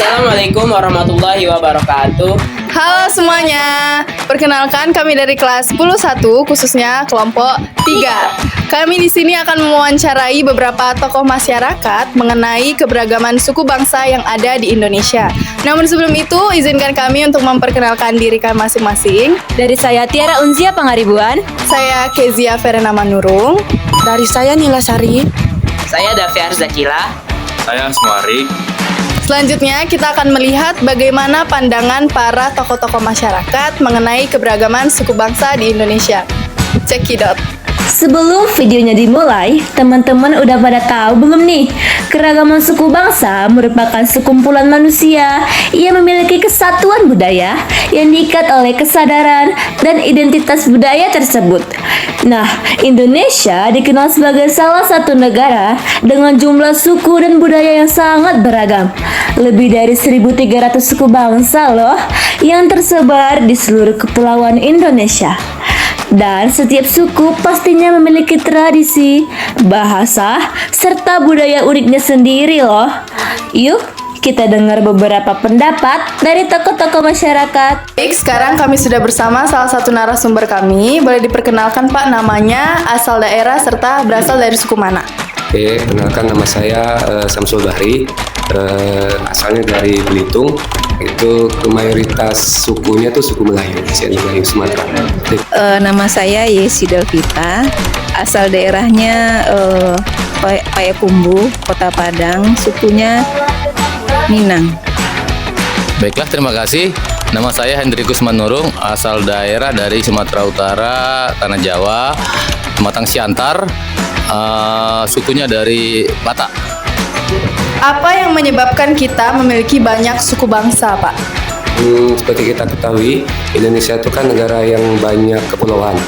Assalamualaikum warahmatullahi wabarakatuh. Halo semuanya, perkenalkan kami dari kelas 10-1 khususnya kelompok 3. Kami di sini akan mewawancarai beberapa tokoh masyarakat mengenai keberagaman suku bangsa yang ada di Indonesia. Namun sebelum itu, izinkan kami untuk memperkenalkan diri kami masing-masing. Dari saya Tiara Unzia Pangaribuan. Saya Kezia Verena Manurung. Dari saya Nila Sari. Saya Davi Arzakila. Saya Sumarik. Selanjutnya kita akan melihat bagaimana pandangan para tokoh-tokoh masyarakat mengenai keberagaman suku bangsa di Indonesia. Check it out. Sebelum videonya dimulai, teman-teman udah pada tahu belum nih? Keragaman suku bangsa merupakan sekumpulan manusia yang memiliki kesatuan budaya yang diikat oleh kesadaran dan identitas budaya tersebut. Nah, Indonesia dikenal sebagai salah satu negara dengan jumlah suku dan budaya yang sangat beragam. Lebih dari 1.300 suku bangsa loh yang tersebar di seluruh kepulauan Indonesia. Dan setiap suku pastinya memiliki tradisi, bahasa, serta budaya uniknya sendiri loh. Yuk, kita dengar beberapa pendapat dari tokoh-tokoh masyarakat. Baik, sekarang kami sudah bersama salah satu narasumber kami. Boleh diperkenalkan Pak namanya, asal daerah, serta berasal dari suku mana? Oke, kenalkan nama saya Samsul Bahri, asalnya dari Belitung. Itu mayoritas sukunya tuh suku Melayu, Melayu Sumatera. Nama saya Yesi Delvita, asal daerahnya Payakumbuh, Kota Padang, sukunya Minang. Baiklah, terima kasih. Nama saya Hendrikus Manurung, asal daerah dari Sumatera Utara, Tanah Jawa, Matang Siantar, sukunya dari Batak. Apa yang menyebabkan kita memiliki banyak suku bangsa, Pak? Seperti kita ketahui, Indonesia itu kan negara yang banyak kepulauan.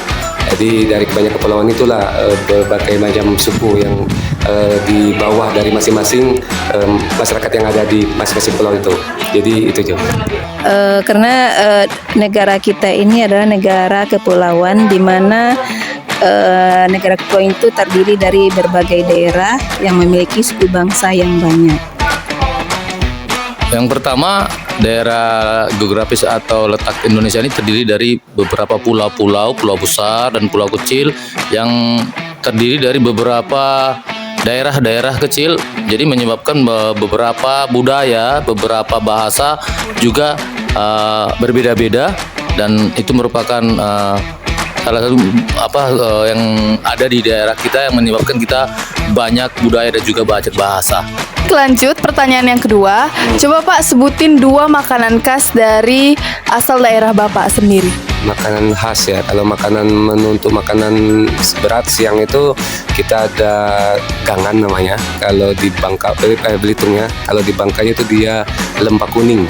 Jadi dari banyak kepulauan itulah berbagai macam suku yang di bawah dari masing-masing masyarakat yang ada di masing-masing pulau itu. Jadi itu juga. Karena negara kita ini adalah negara kepulauan di mana negara kepulauan itu terdiri dari berbagai daerah yang memiliki suku bangsa yang banyak. Yang pertama, daerah geografis atau letak Indonesia ini terdiri dari beberapa pulau besar dan pulau kecil yang terdiri dari beberapa daerah-daerah kecil. Jadi menyebabkan beberapa budaya, beberapa bahasa juga berbeda-beda, dan itu merupakan salah satu yang ada di daerah kita yang menyebabkan kita banyak budaya dan juga banyak bahasa. Lanjut, pertanyaan yang kedua. Coba Pak sebutin 2 makanan khas dari asal daerah Bapak sendiri. Makanan khas ya, kalau makanan menu untuk makanan berat siang itu kita ada gangan namanya. Kalau di Bangka, Belitung ya, kalau di Bangkanya itu dia lempak kuning.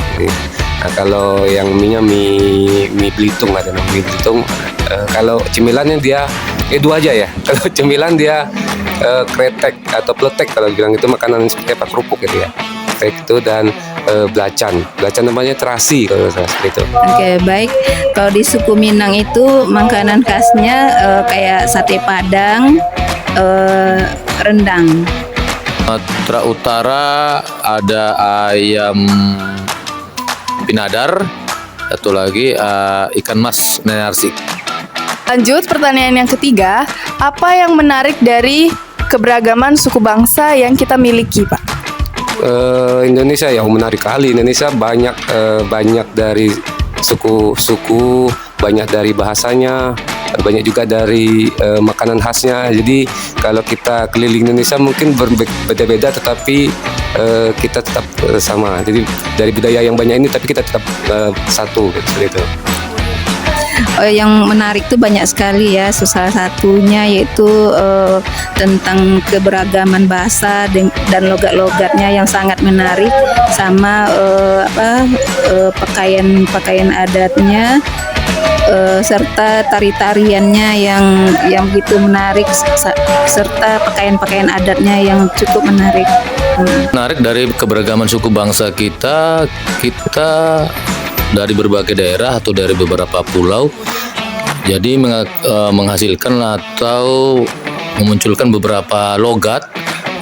Nah, kalau yang mie Belitung, ada nama mie Belitung. Kalau cemilannya dia 2 aja ya. Kalau cemilan dia kretek atau pletek, kalau bilang itu makanan seperti apa, kerupuk gitu ya. Kretek itu, dan belacan namanya terasi kalau seperti itu. Oke, baik. Kalau di suku Minang itu makanan khasnya kayak sate Padang, rendang. Sumatera Utara ada ayam pinadar, satu lagi ikan mas nenarsi. Lanjut, pertanyaan yang ketiga. Apa yang menarik dari keberagaman suku bangsa yang kita miliki, Pak? Indonesia ya menarik kali. Indonesia banyak dari suku-suku, banyak dari bahasanya, banyak juga dari makanan khasnya. Jadi kalau kita keliling Indonesia mungkin berbeda-beda, tetapi kita tetap sama. Jadi dari budaya yang banyak ini, tapi kita tetap satu seperti itu. Yang menarik tuh banyak sekali ya. Salah satunya yaitu tentang keberagaman bahasa dan logat-logatnya yang sangat menarik, sama pakaian adatnya, serta tari-tariannya yang begitu menarik, serta pakaian adatnya yang cukup menarik. Menarik dari keberagaman suku bangsa kita dari berbagai daerah atau dari beberapa pulau, jadi menghasilkan atau memunculkan beberapa logat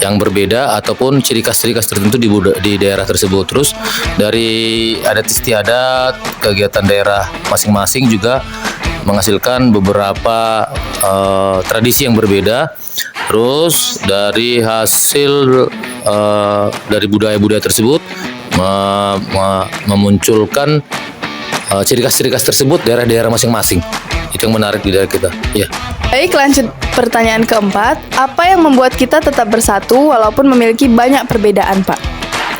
yang berbeda ataupun ciri khas tertentu di daerah tersebut. Terus dari adat istiadat, kegiatan daerah masing-masing juga menghasilkan beberapa tradisi yang berbeda. Terus dari hasil dari budaya-budaya tersebut memunculkan ciri khas tersebut daerah-daerah masing-masing. Itu yang menarik di daerah kita. Ya. Baik, lanjut pertanyaan keempat. Apa yang membuat kita tetap bersatu walaupun memiliki banyak perbedaan, Pak?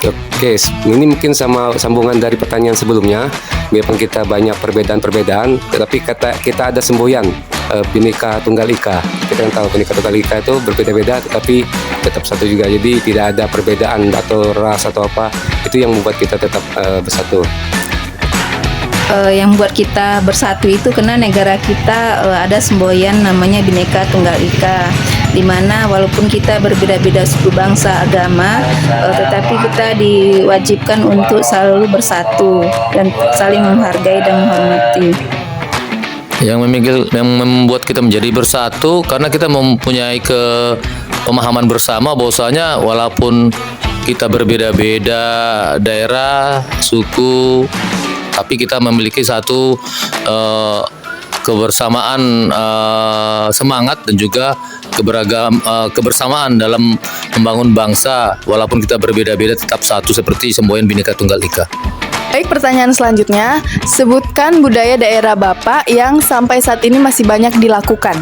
Oke, ini mungkin sama sambungan dari pertanyaan sebelumnya. Biarpun kita banyak perbedaan-perbedaan, tetapi kita ada semboyan Bhinneka Tunggal Ika. Kita kan tahu Bhinneka Tunggal Ika itu berbeda-beda, tetapi tetap satu juga. Jadi tidak ada perbedaan atau ras atau apa. Itu yang membuat kita tetap bersatu. Yang membuat kita bersatu itu karena negara kita ada semboyan namanya Bhinneka Tunggal Ika, di mana walaupun kita berbeda-beda suku, bangsa, agama, tetapi kita diwajibkan untuk selalu bersatu dan saling menghargai dan menghormati. Yang membuat kita menjadi bersatu karena kita mempunyai pemahaman bersama bahwasanya walaupun kita berbeda-beda daerah, suku, tapi kita memiliki satu kebersamaan semangat dan juga kebersamaan dalam membangun bangsa. Walaupun kita berbeda-beda tetap satu seperti semboyan Bhinneka Tunggal Ika. Baik, pertanyaan selanjutnya. Sebutkan budaya daerah Bapak yang sampai saat ini masih banyak dilakukan.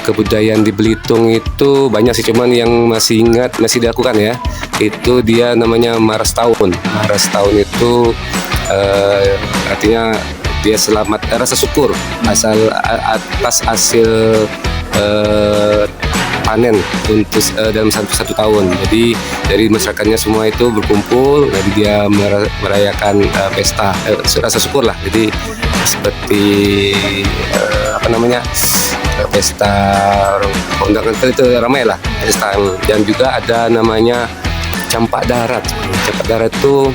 Kebudayaan di Belitung itu banyak sih, cuman yang masih dilakukan ya. Itu dia namanya Maras Tahun. Maras Tahun itu artinya dia rasa syukur atas hasil panen untuk dalam satu tahun. Jadi dari masyarakatnya semua itu berkumpul, jadi dia merayakan pesta rasa syukur lah. Jadi seperti pesta kondangan itu ramai lah pesta. Dan juga ada namanya Campak Darat. Campak Darat itu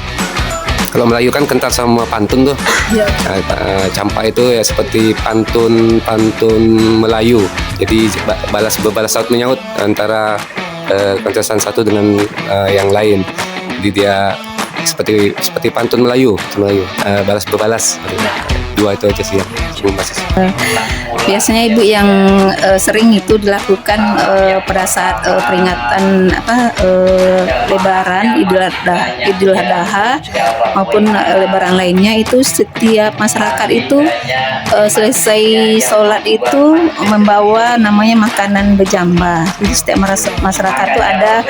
kalau Melayu kan kental sama pantun tuh. Ya. Campak itu ya seperti pantun Melayu. Jadi berbalas saut menyaut antara kontestan satu dengan yang lain. Jadi dia seperti pantun Melayu, balas berbalas. Dua itu aja sih yang biasanya Ibu yang sering itu dilakukan pada saat peringatan Lebaran, Idul Adha maupun Lebaran lainnya, itu setiap masyarakat itu selesai sholat itu membawa namanya makanan bejamba. Jadi setiap masyarakat itu ada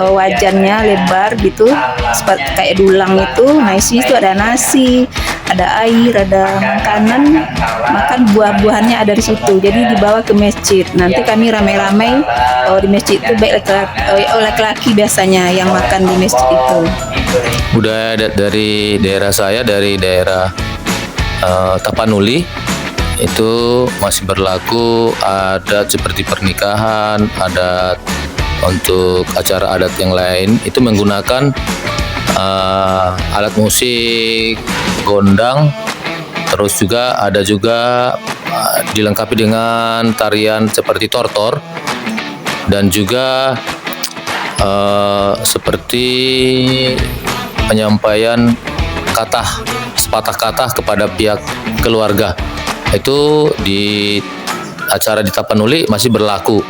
wajannya lebar gitu seperti kayak dulang itu. Nah isinya itu ada nasi, ada air, ada makanan, makan buah-buahannya ada di situ. Jadi dibawa ke masjid. Nanti kami ramai-ramai di masjid itu, baik laki-laki biasanya yang makan di masjid itu. Budaya adat dari daerah saya, dari daerah Tapanuli, itu masih berlaku adat seperti pernikahan, adat untuk acara adat yang lain itu menggunakan alat musik, gondang, terus juga ada dilengkapi dengan tarian seperti tortor dan juga seperti penyampaian sepatah kata kepada pihak keluarga. Itu di acara di Tapanuli masih berlaku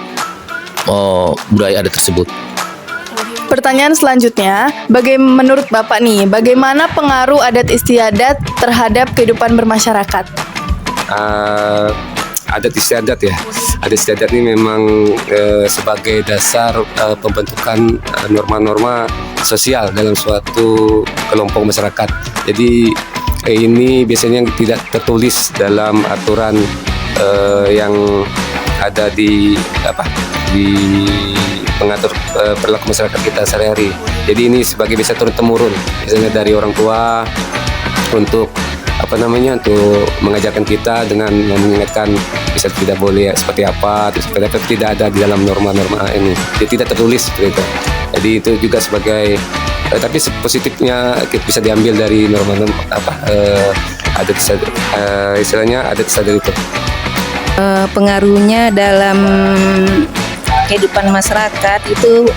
budaya adat tersebut. Pertanyaan selanjutnya, menurut Bapak nih, bagaimana pengaruh adat istiadat terhadap kehidupan bermasyarakat? Adat istiadat ya. Adat istiadat ini memang sebagai dasar pembentukan norma-norma sosial dalam suatu kelompok masyarakat. Jadi ini biasanya tidak tertulis dalam aturan yang ada di mengatur perilaku masyarakat kita sehari-hari. Jadi ini sebagai bisa turun-temurun, misalnya dari orang tua untuk untuk mengajarkan kita dengan mengingatkan bisa tidak boleh seperti apa, terus tidak ada di dalam norma-norma ini. Jadi tidak tertulis seperti itu. Jadi itu juga sebagai tapi positifnya bisa diambil dari norma-norma adat istilahnya adat istiadat itu. Pengaruhnya dalam kehidupan masyarakat itu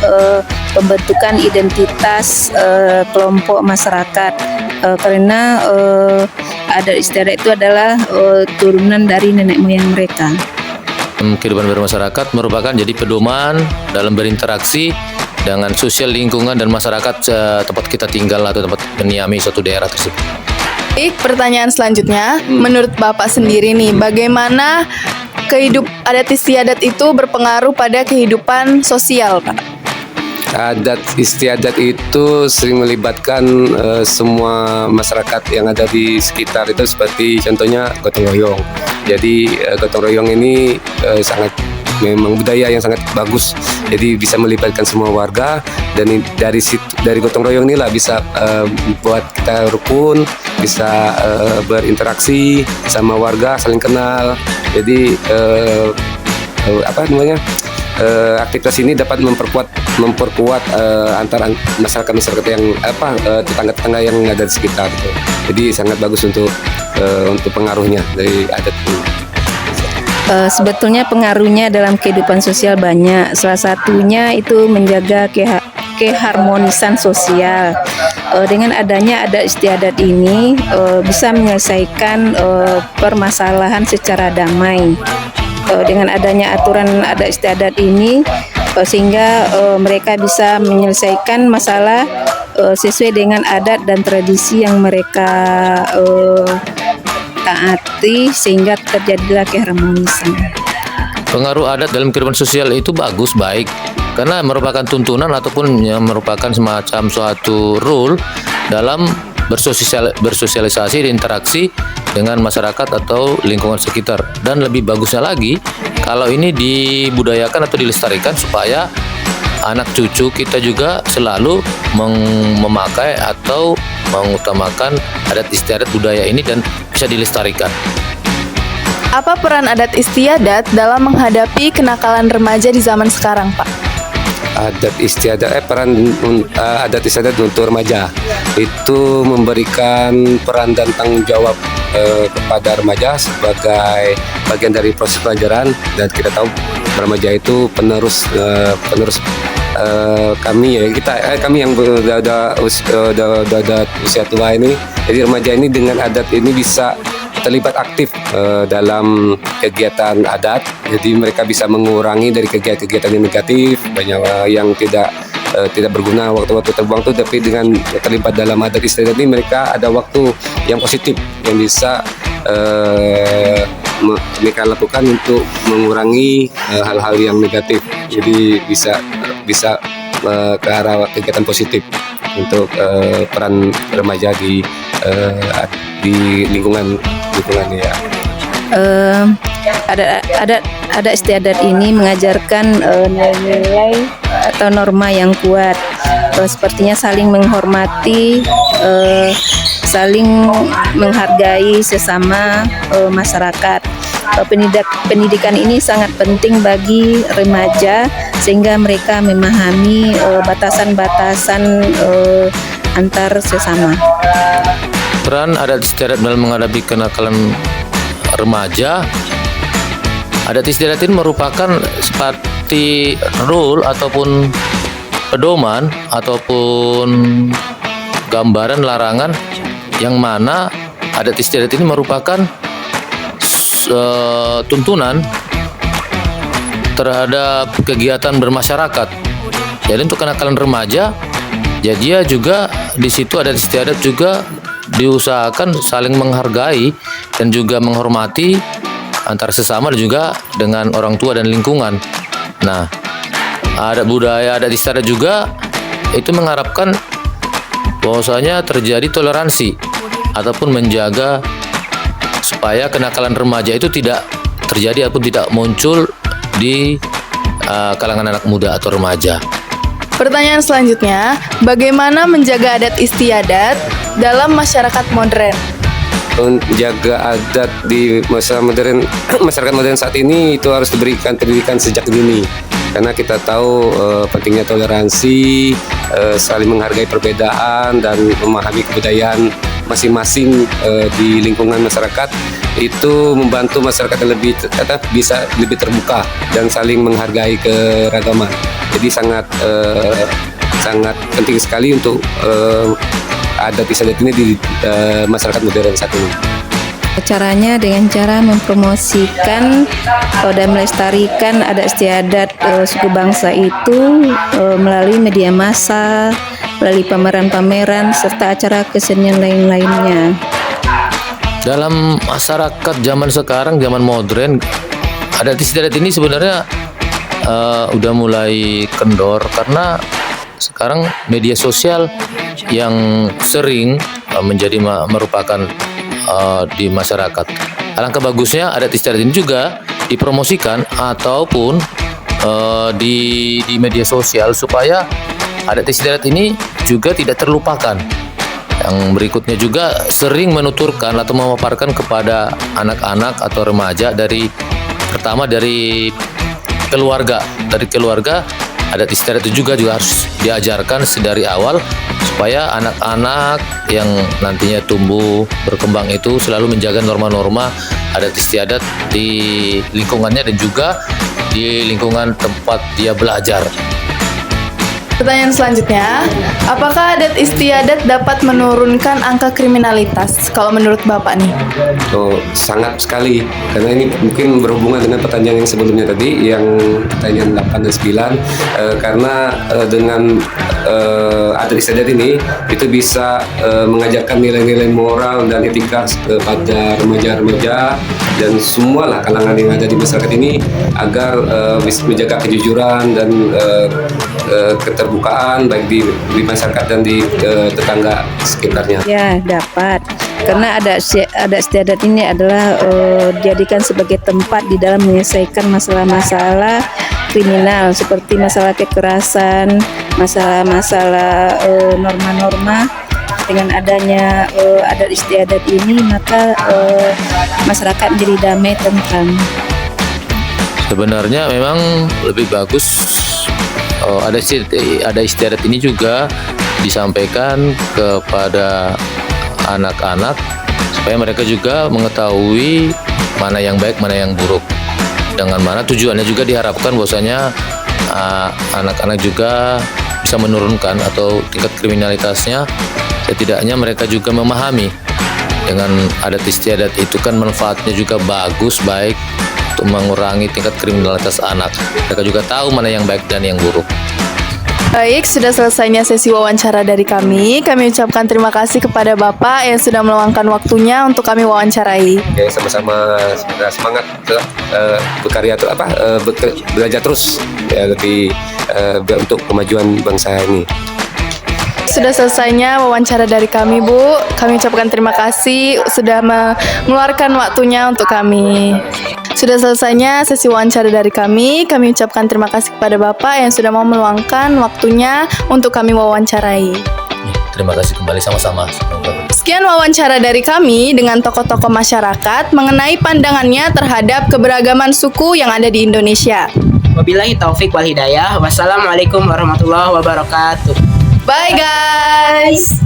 pembentukan identitas kelompok masyarakat, karena adat istiadat itu adalah turunan dari nenek moyang mereka. Kehidupan bermasyarakat merupakan jadi pedoman dalam berinteraksi dengan sosial lingkungan dan masyarakat tempat kita tinggal atau tempat mendiami suatu daerah tersebut. Baik, pertanyaan selanjutnya, menurut Bapak sendiri nih, bagaimana adat istiadat itu berpengaruh pada kehidupan sosial, Pak? Adat istiadat itu sering melibatkan semua masyarakat yang ada di sekitar itu, seperti contohnya gotong royong. Jadi gotong royong ini memang budaya yang sangat bagus. Jadi bisa melibatkan semua warga, dan dari gotong royong inilah bisa buat kita rukun, bisa berinteraksi sama warga, saling kenal. Jadi aktivitas ini dapat memperkuat antara masyarakat yang tetangga-tetangga yang ada di sekitar. Jadi sangat bagus untuk pengaruhnya dari adat ini. Sebetulnya pengaruhnya dalam kehidupan sosial banyak. Salah satunya itu menjaga keharmonisan sosial. Dengan adanya adat istiadat ini bisa menyelesaikan permasalahan secara damai. Dengan adanya aturan adat istiadat ini sehingga mereka bisa menyelesaikan masalah sesuai dengan adat dan tradisi yang mereka taati, sehingga terjadilah keharmonisan. Pengaruh adat dalam kehidupan sosial itu baik, karena merupakan tuntunan ataupun yang merupakan semacam suatu rule dalam bersosialisasi dan interaksi dengan masyarakat atau lingkungan sekitar. Dan lebih bagusnya lagi kalau ini dibudayakan atau dilestarikan supaya anak cucu kita juga selalu memakai atau mengutamakan adat istiadat budaya ini dan bisa dilestarikan. Apa peran adat istiadat dalam menghadapi kenakalan remaja di zaman sekarang, Pak? Peran adat istiadat untuk remaja itu memberikan peran dan tanggung jawab kepada remaja sebagai bagian dari proses pelajaran. Dan kita tahu remaja itu penerus kami yang udah usia tua ini. Jadi remaja ini dengan adat ini bisa terlibat aktif dalam kegiatan adat. Jadi mereka bisa mengurangi dari kegiatan yang negatif, banyak yang tidak berguna, waktu-waktu terbuang tuh. Tapi dengan terlibat dalam adat istiadat ini, mereka ada waktu yang positif yang bisa mereka lakukan untuk mengurangi hal-hal yang negatif. Jadi bisa ke arah kegiatan positif untuk peran remaja di lingkungan ya. Adat istiadat ini mengajarkan nilai-nilai atau norma yang kuat, sepertinya saling menghormati, saling menghargai sesama masyarakat. Pendidikan ini sangat penting bagi remaja sehingga mereka memahami batasan-batasan antar sesama. Peran adat istiadat dalam menghadapi kenakalan remaja. Adat istiadat ini merupakan seperti rule ataupun pedoman ataupun gambaran larangan, yang mana adat istiadat ini merupakan tuntunan terhadap kegiatan bermasyarakat. Jadi untuk kenakalan remaja, ya dia juga di situ adat istiadat juga diusahakan saling menghargai dan juga menghormati antar sesama dan juga dengan orang tua dan lingkungan. Nah, adat istiadat juga itu mengharapkan bahwasanya terjadi toleransi ataupun menjaga supaya kenakalan remaja itu tidak terjadi ataupun tidak muncul di kalangan anak muda atau remaja. Pertanyaan selanjutnya, bagaimana menjaga adat istiadat dalam masyarakat modern? Menjaga adat di masyarakat modern saat ini itu harus diberikan pendidikan sejak dini, karena kita tahu pentingnya toleransi, saling menghargai perbedaan dan memahami kebudayaan masing-masing di lingkungan masyarakat. itu membantu masyarakat lebih bisa lebih terbuka dan saling menghargai keragaman. Jadi sangat penting sekali untuk adat istiadat ini di masyarakat modern saat ini. Caranya dengan cara mempromosikan dan melestarikan adat istiadat suku bangsa itu melalui media massa, melalui pameran-pameran serta acara kesenian lain-lainnya. Dalam masyarakat zaman sekarang, zaman modern, adat istiadat ini sebenarnya udah mulai kendor karena sekarang media sosial yang sering merupakan di masyarakat. Alangkah bagusnya adat istiadat ini juga dipromosikan ataupun di media sosial supaya adat istiadat ini juga tidak terlupakan. Yang berikutnya juga sering menuturkan atau memaparkan kepada anak-anak atau remaja pertama dari keluarga. Dari keluarga adat istiadat itu juga harus diajarkan sedari awal supaya anak-anak yang nantinya tumbuh berkembang itu selalu menjaga norma-norma adat istiadat di lingkungannya dan juga di lingkungan tempat dia belajar. Pertanyaan selanjutnya, apakah adat istiadat dapat menurunkan angka kriminalitas? Kalau menurut Bapak nih? Oh, sangat sekali, karena ini mungkin berhubungan dengan pertanyaan yang sebelumnya tadi, yang pertanyaan 8 dan 9, karena dengan adat istiadat ini itu bisa mengajarkan nilai-nilai moral dan etika kepada remaja-remaja dan semualah kalangan yang ada di masyarakat ini agar bisa menjaga kejujuran dan keterbukaan baik di masyarakat dan di tetangga sekitarnya. Ya, dapat. Karena adat istiadat ini adalah dijadikan sebagai tempat di dalam menyelesaikan masalah-masalah kriminal seperti masalah kekerasan, masalah-masalah norma-norma. Dengan adanya adat istiadat ini, maka masyarakat menjadi damai, tentram. Sebenarnya memang lebih bagus ada istiadat ini juga disampaikan kepada anak-anak supaya mereka juga mengetahui mana yang baik, mana yang buruk. Dengan mana tujuannya juga diharapkan bahwasanya anak-anak juga bisa menurunkan atau tingkat kriminalitasnya. Setidaknya mereka juga memahami dengan adat istiadat itu kan manfaatnya juga bagus, baik untuk mengurangi tingkat kriminalitas anak. Mereka juga tahu mana yang baik dan yang buruk. Baik, sudah selesainya sesi wawancara dari kami. Kami ucapkan terima kasih kepada Bapak yang sudah meluangkan waktunya untuk kami wawancarai. Ya, sama-sama semangat berkarya atau belajar terus ya, lebih untuk kemajuan bangsa ini. Sudah selesainya wawancara dari kami, Bu. Kami ucapkan terima kasih sudah mengeluarkan waktunya untuk kami. Sudah selesainya sesi wawancara dari kami. Kami ucapkan terima kasih kepada Bapak yang sudah mau meluangkan waktunya untuk kami wawancarai. Terima kasih kembali, sama-sama. Sekian wawancara dari kami dengan tokoh-tokoh masyarakat mengenai pandangannya terhadap keberagaman suku yang ada di Indonesia. Wabillahi taufik wal hidayah. Wassalamualaikum warahmatullahi wabarakatuh. Bye guys.